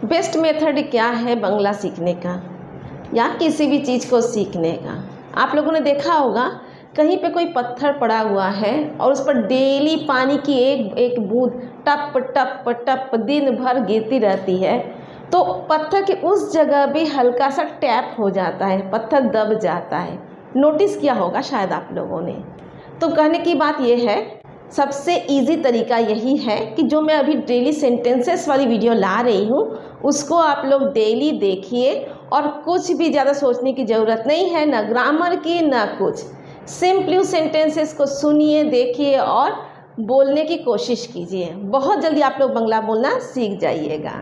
Best method क्या है बांग्ला सीखने का या किसी भी चीज़ को सीखने का। आप लोगों ने देखा होगा कहीं पे कोई पत्थर पड़ा हुआ है और उस पर डेली पानी की एक एक बूंद टप टप टप दिन भर गिरती रहती है, तो पत्थर के उस जगह भी हल्का सा टैप हो जाता है, पत्थर दब जाता है। नोटिस किया होगा शायद आप लोगों ने। तो कहने की बात यह है, सबसे इजी तरीका यही है कि जो मैं अभी डेली सेंटेंसेस वाली वीडियो ला रही हूँ उसको आप लोग डेली देखिए और कुछ भी ज़्यादा सोचने की ज़रूरत नहीं है, ना ग्रामर की ना कुछ। सिंपली उस सेंटेंसेस को सुनिए, देखिए और बोलने की कोशिश कीजिए। बहुत जल्दी आप लोग बांग्ला बोलना सीख जाइएगा।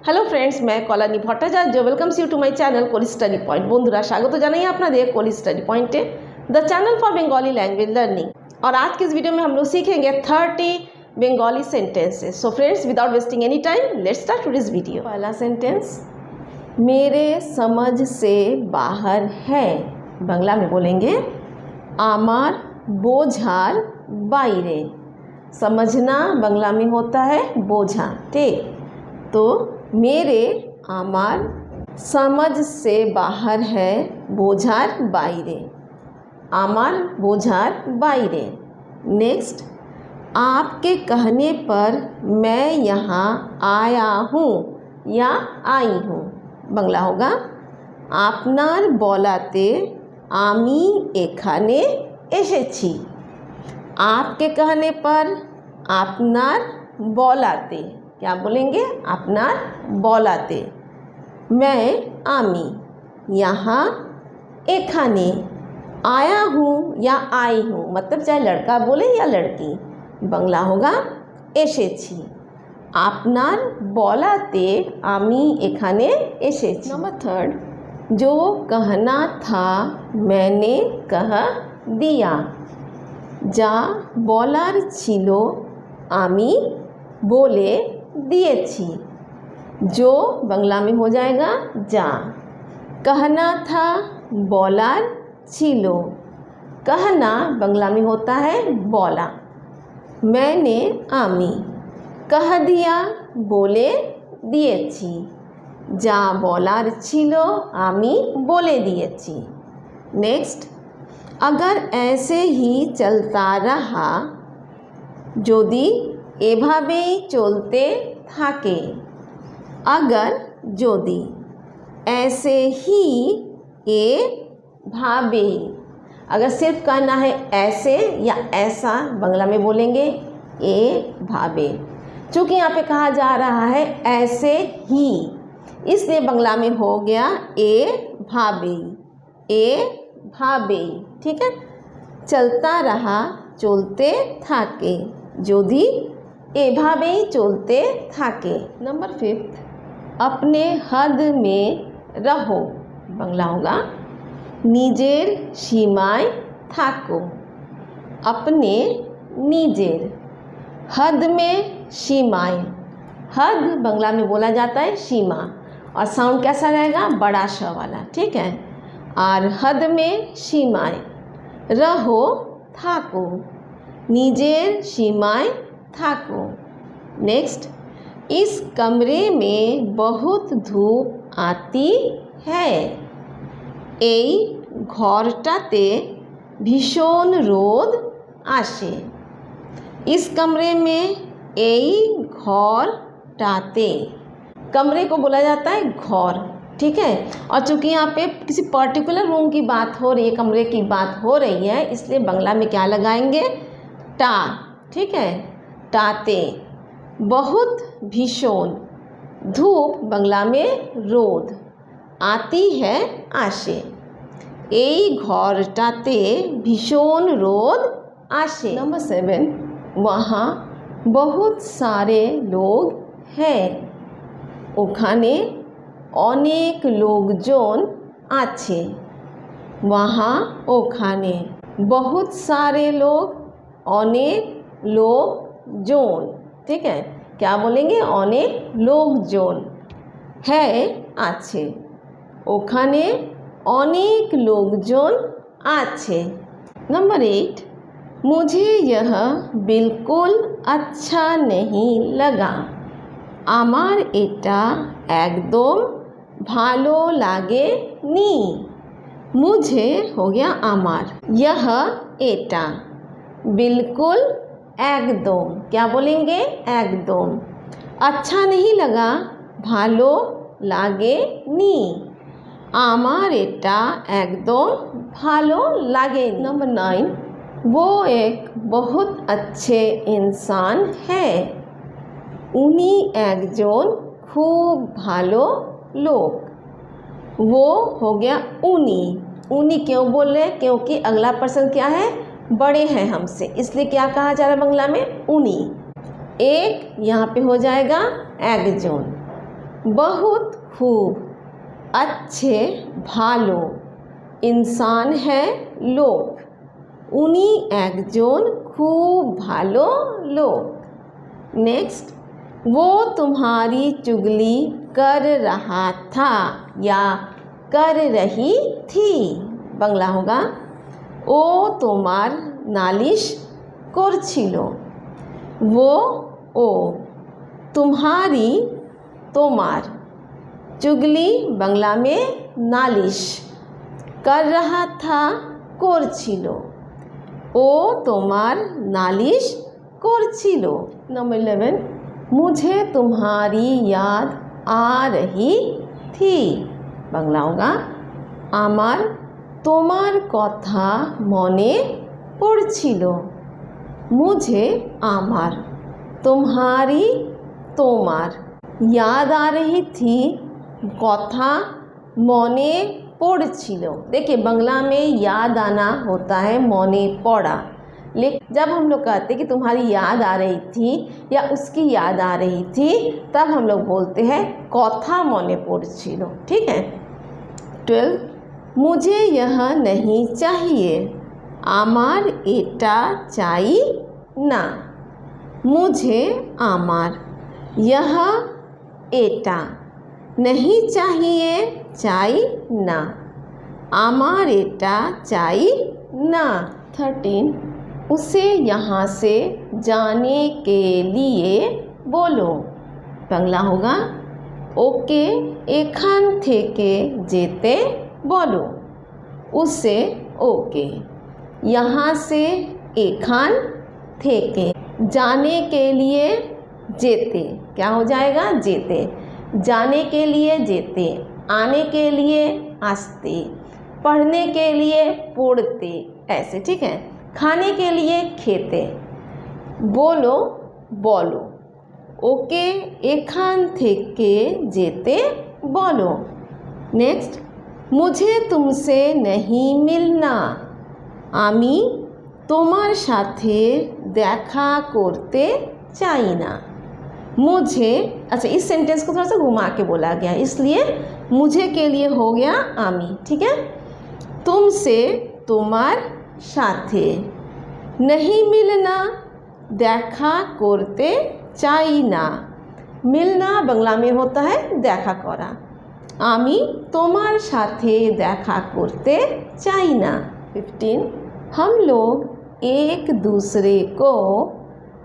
हेलो फ्रेंड्स, मैं Kalani Bhattacharya welcomes you to my channel Koli study point. बंधुरा स्वागत जानाई आपनादेर कोली स्टडी पॉइंटे, the channel for Bengali language learning. और आज के इस वीडियो में हम लोग सीखेंगे 30 Bengali sentences. So friends, without wasting any time let's start today's video. पहला सेंटेंस, मेरे समझ से बाहर है। बांग्ला में बोलेंगे आमार बोझार बाइरे। समझना बांग्ला में होता है बोझा, ठीक। तो मेरे आमार समझ से बाहर है, बोझार बाइरे, आमार बोझार बाइरे। नेक्स्ट, आपके कहने पर मैं यहाँ आया हूँ या आई हूँ। बांग्ला होगा आपनार बलाते आमी एखाने एसेछि। आपके कहने पर, आपनार बलाते, क्या बोलेंगे, आपनार बलाते, मैं आमी यहाँ एखाने आया हूँ या आई हूँ, मतलब चाहे लड़का बोले या लड़की। बांग्ला होगा एसेछि। आपनार बलाते आमी एखाने एसेछि। नंबर 3, जो कहना था मैंने कह दिया। जा बलार छिलो आमी बोले दिएछि। जो बांग्ला में हो जाएगा जा। कहना था बलार छिलो, कहना बांग्ला में होता है बोला। मैंने आमी कह दिया बोले दिएछि। जा बलार छिलो आमी बोले दिएछि। नेक्स्ट, अगर ऐसे ही चलता रहा, यदि एभावेई चलते थाके। अगर यदि ऐसे ही ए भावे, अगर सिर्फ कहना है ऐसे या ऐसा, बांग्ला में बोलेंगे ए भावे। चूँकि यहाँ पे कहा जा रहा है ऐसे ही, इसलिए बांग्ला में हो गया ए भावे, ए भावे, ठीक है। चलता रहा चलते थाके, यदि एभावेई चलते थाके। नंबर 5, अपने हद में रहो। बांग्ला होगा निजेर सीमाय थाको। अपने निजेर, हद में सीमाएं। हद बांग्ला में बोला जाता है सीमा, और साउंड कैसा रहेगा, बड़ा श वाला, ठीक है। और हद में सीमाएं, रहो थाको, निजेर सीमाएं थाको। नेक्स्ट, इस कमरे में बहुत धूप आती है। এই ঘরটাতে भीषण रोद आसे। इस कमरे में, এই ঘরটাতে, कमरे को बोला जाता है घर, ठीक है। और चूँकि यहाँ पे किसी पर्टिकुलर रूम की बात हो रही है, कमरे की बात हो रही है, इसलिए बांग्ला में क्या लगाएंगे, टा, ठीक है। टाते, बहुत भीषण, धूप बांग्ला में रोद, आती है आसे। এই ঘরটাতে भीषण रोद आसे। नंबर 7, वहाँ बहुत सारे लोग हैं। ওখানে অনেক লোকজন আছে। वहाँ ওখানে बहुत सारे लोग, अनेक लोकजन, ठीक है। क्या बोलेंगे, अनेक लोकजन है आछे। ওখানে अनेक लोकजन आछे। नंबर 8, मुझे यह बिल्कुल अच्छा नहीं लगा। আমার এটা একদম ভালো লাগে नी। मुझे हो गया आमार, यह एटा बिल्कुल एकदम, क्या बोलेंगे एकदम। अच्छा नहीं लगा भालो लागे नी, आमार एटा एकदम भालो लागे। नंबर 9, वो एक बहुत अच्छे इंसान है, उन्हीं एकजन खूब भालो लोग। वो हो गया उनी। उनी क्यों बोल रहे हैं? क्योंकि अगला पर्सन क्या है? बड़े हैं हमसे, इसलिए क्या कहा जा रहा है बंगला में? उनी। एक यहाँ पे हो जाएगा एकजन, बहुत खूब, अच्छे भालो, इंसान है लोग, उनी एकजन खूब भालो लोग। नेक्स्ट, वो तुम्हारी चुगली कर रहा था या कर रही थी। बांग्ला होगा ओ তোমার নালিশ করছিল। वो ओ, तुम्हारी তোমার, चुगली बांग्ला में नालिश, कर रहा था করছিল, ও তোমার নালিশ করছিল। नंबर 11, मुझे तुम्हारी याद आ रही थी। बांग्ला होगा আমার তোমার কথা মনে পড়ছিল। मुझे আমার, तुम्हारी তোমার, याद आ रही थी কথা মনে পড়ছিল। देखिए बांग्ला में याद आना होता है मने पड़ा, लेकिन जब हम लोग कहते हैं कि तुम्हारी याद आ रही थी या उसकी याद आ रही थी, तब हम लोग बोलते हैं कथा मने पड़छिलो। ठीक है। 12, मुझे यह नहीं चाहिए, आमार एटा चाई ना। मुझे आमार, यह एटा, नहीं चाहिए चाई ना, आमार एटा चाई ना। 13, उसे यहाँ से जाने के लिए बोलो। बांग्ला होगा ओके एखान थेके जेते बोलो। उसे ओके, यहाँ से एखान थेके, जाने के लिए जेते, क्या हो जाएगा? जेते, जाने के लिए जेते, आने के लिए आस्ते, पढ़ने के लिए पढ़ते, ऐसे। ठीक है। खाने के लिए खेते, बोलो बोलो, ओके एखान थेके जेते बोलो। नेक्स्ट, मुझे तुमसे नहीं मिलना, आमी তোমার সাথে দেখা করতে চাই না। मुझे, अच्छा इस सेंटेंस को थोड़ा सा घुमा के बोला गया, इसलिए मुझे के लिए हो गया आमी। ठीक है। तुमसे তোমার সাথে, नहीं मिलना দেখা করতে চাই না। मिलना बांग्ला में होता है দেখা করা। आमी তোমার সাথে দেখা করতে চাই না। 15, हम लोग एक दूसरे को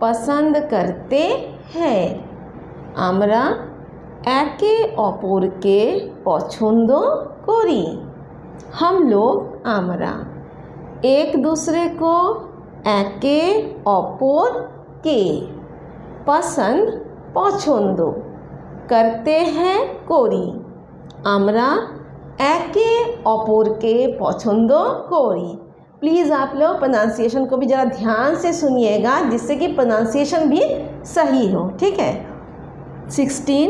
पसंद करते हैं, আমরা একে অপরকে পছন্দ করি। हम लोग, আমরা, एक दूसरे को একে অপরকে, पसंद পছন্দ, करते हैं করি, আমরা একে অপরকে পছন্দ করি। प्लीज़ आप लोग प्रोनाउंसिएशन को भी ज़रा ध्यान से सुनिएगा, जिससे कि प्रोनाउंसिएशन भी सही हो। ठीक है। 16,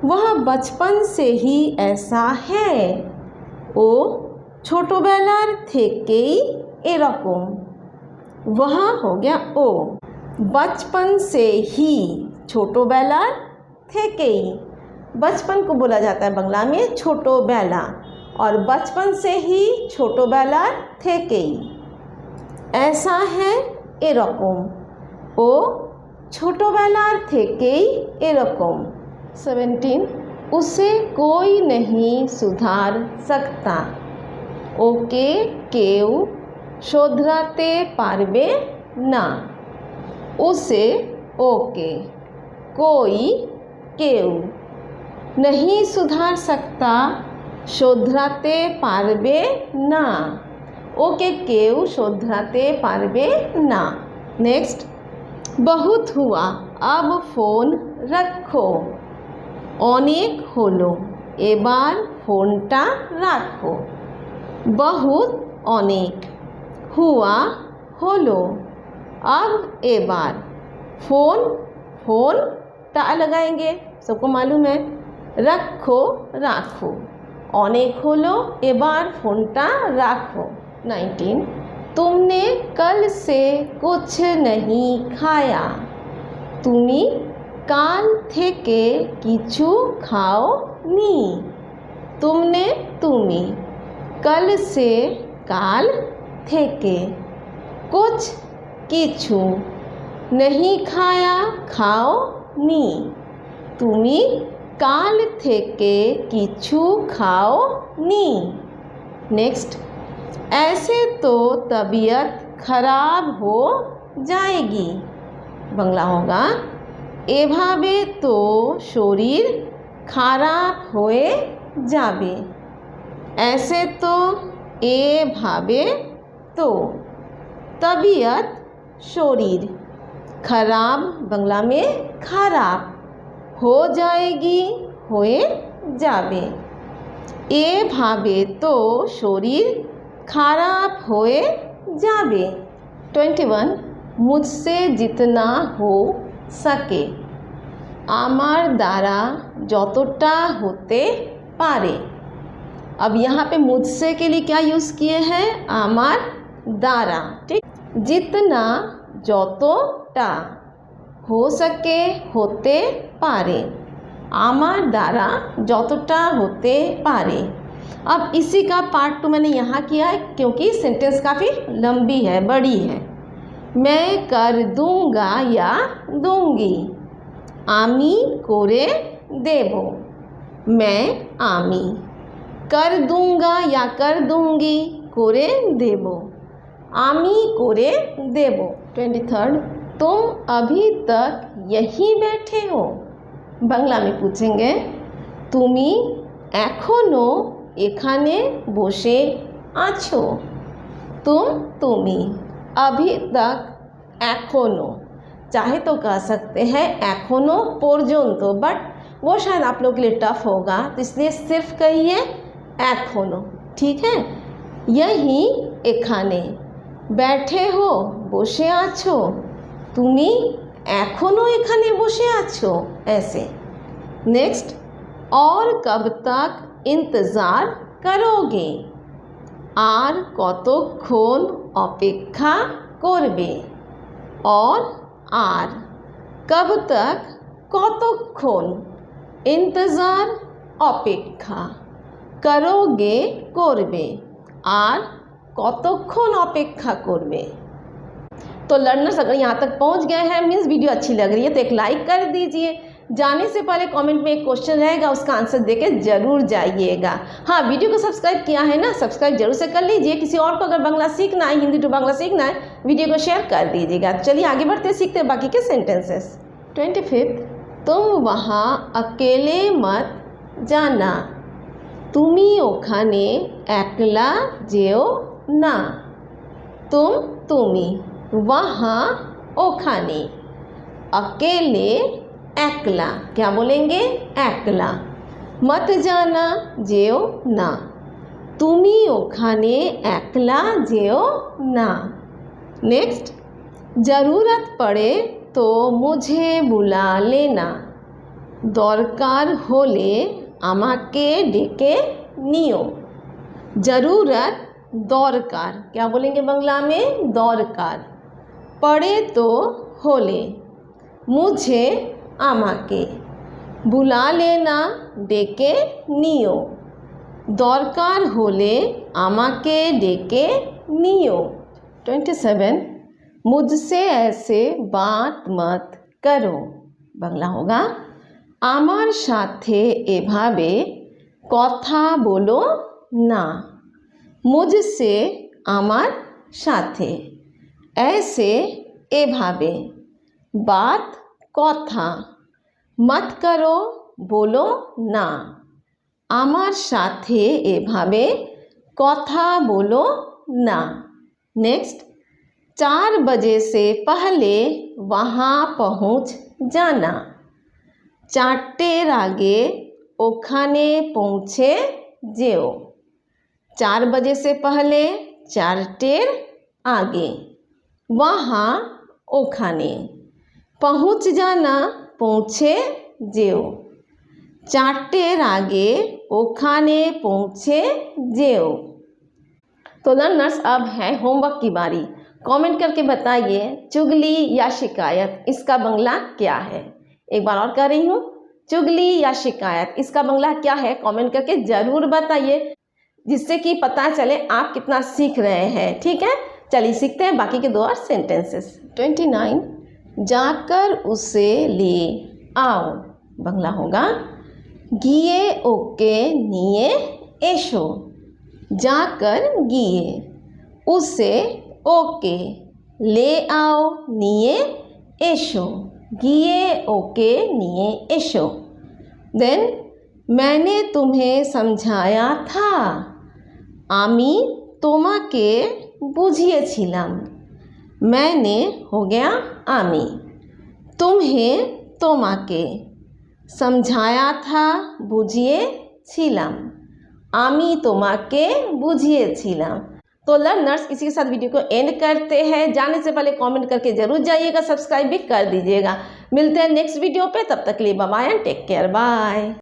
वह बचपन से ही ऐसा है, ओ ছোটবেলার থেকেই এরকম। वह हो गया ओ, बचपन से ही, ছোটবেলার থেকেই, बचपन को बोला जाता है बांग्ला में ছোটবেলা, और बचपन से ही ছোটবেলার থেকেই। ऐसा है এরকম, ও ছোটবেলার থেকেই এরকম। 17, उसे कोई नहीं सुधार सकता, ওকে কেউ শোধরাতে পারবে না। उसे ओके कोई কেউ, नहीं सुधार सकता শোধরাতে পারবে না, ওকে কেউ শোধরাতে পারবে না। নেক্সট, बहुत हुआ अब फ़ोन रखो, অনেক হলো এবার ফোনটা রাখো। बहुत অনেক, हुआ হলো, अब এবার, फ़ोन फ़ोन टा लगाएंगे, सबको मालूम है, रखो राखो, অনেক হলো এবার ফোনটা রাখো। 19, तुमने कल से कुछ नहीं खाया, তুমি কাল থেকে কিছু খাওনি। तुमने তুমি, कल से কাল থেকে, कुछ কিছু, नहीं खाया খাওনি, তুমি কাল থেকে কিছু খাওনি। नेक्स्ट, ऐसे तो तबीयत खराब हो जाएगी, বাংলা होगा এভাবে তো শরীর খারাপ হয়ে যাবে। ऐसे तो এভাবে তো, तबीयत শরীর, खराब বাংলা में খারাপ, हो जाएगी হয়ে যাবে। এভাবে তো শরীর খারাপ হয়ে যাবে। 21, मुझसे जितना हो सके, আমার দ্বারা যতটা হতে পারে। अब यहाँ पे मुझसे के लिए क्या यूज़ किए हैं, আমার দ্বারা, ठीक। जितना যতটা, हो सके होते पारे, আমার দ্বারা যতটা হতে পারে। अब इसी का पार्ट 2 मैंने यहाँ किया है क्योंकि सेंटेंस काफ़ी लंबी है, बड़ी है। मैं कर दूँगा या दूँगी, আমি করে দেব, मैं আমি, कर दूँगा या कर दूँगी করে দেব, আমি করে দেব। 23, तुम अभी तक यहीं बैठे हो, বাংলা में पूछेंगे, তুমি এখনো এখানে বসে আছো। तुम তুমি, अभी तक এখনো, चाहे तो कह सकते हैं এখনো পর্যন্ত, बट वो शायद आप लोग के लिए टफ होगा, तो इसलिए सिर्फ कहिए এখনো, ठीक है। यही এখানে, बैठे हो বসে আছো, তুমি এখনো এখানে বসে আছো, ऐसे। नेक्स्ट, और कब तक इंतज़ार करोगे, আর কতক্ষণ অপেক্ষা করবে। और আর, कब तक কতক্ষণ, इंतज़ार অপেক্ষা, करोगे করবে, আর কতক্ষণ অপেক্ষা করবে। तो लर्नर्स अगर यहाँ तक पहुँच गए हैं मीन्स वीडियो अच्छी लग रही है तो एक लाइक कर दीजिए। जाने से पहले कमेंट में एक क्वेश्चन रहेगा, उसका आंसर देके ज़रूर जाइएगा। हाँ, वीडियो को सब्सक्राइब किया है ना, सब्सक्राइब जरूर से कर लीजिए। किसी और को अगर बांग्ला सीखना है, हिंदी टू बांग्ला सीखना है, वीडियो को शेयर कर दीजिएगा। चलिए आगे बढ़ते सीखते हैं बाकी के सेंटेंसेस। 25, तुम वहाँ अकेले मत जाना, তুমি ওখানে একলা যেও না। तुम তুমি, वहाँ ওখানে, अकेले একলা, क्या बोलेंगे একলা, मत जाना যেও না, তুমি ওখানে একলা যেও না। नेक्स्ट, ज़रूरत पड़े तो मुझे बुला लेना, দরকার হলে আমাকে ডেকে নিও। ज़रूरत दौरकार, क्या बोलेंगे बांग्ला में दौरकार, पड़े तो होले, मुझे আমাকে, बुला लेना ডেকে নিও, দরকার হলে আমাকে ডেকে নিও। 27, मुझसे ऐसे बात मत करो, बांग्ला होगा আমার সাথে এভাবে কথা বলো না। मुझसे আমার সাথে, ऐसे এভাবে, बात কথা, मत करो बोलो ना, আমার সাথে এভাবে কথা বলো না। नेक्स्ट 4 बजे से पहले वहाँ पहुँच जाना, চারটের আগে ওখানে পৌঁছে যেও। 4 बजे से पहले চারটের आगे, वहाँ ওখানে, पहुँच जाना পৌঁছে যেও। চারটের আগে ওখানে পৌঁছে যেও। तो लर्नर्स अब है होमवर्क की बारी। कमेंट करके बताइए चुगली या शिकायत इसका बंगला क्या है। एक बार और कर रही हूँ, चुगली या शिकायत इसका बंगला क्या है, कमेंट करके ज़रूर बताइए, जिससे कि पता चले आप कितना सीख रहे हैं। ठीक है, चलिए सीखते हैं बाकी के 2 और सेंटेंसेस। 29 जाकर उसे ले आओ, बंगला होगा গিয়ে ওকে নিয়ে এসো। जाकर গিয়ে, उसे ওকে, ले आओ নিয়ে এসো, গিয়ে ওকে নিয়ে এসো। देन मैंने तुम्हें समझाया था, আমি তোমাকে বুঝিয়েছিলাম। मैंने हो गया আমি, तुम्हें তোমাকে, समझाया था বুঝিয়েছিলাম, আমি তোমাকে বুঝিয়েছিলাম। तो लर्नर्स इसी के साथ वीडियो को एंड करते हैं। जाने से पहले कमेंट करके ज़रूर जाइएगा, सब्सक्राइब भी कर दीजिएगा। मिलते हैं नेक्स्ट वीडियो पे, तब तक के लिए bye bye and take care, bye.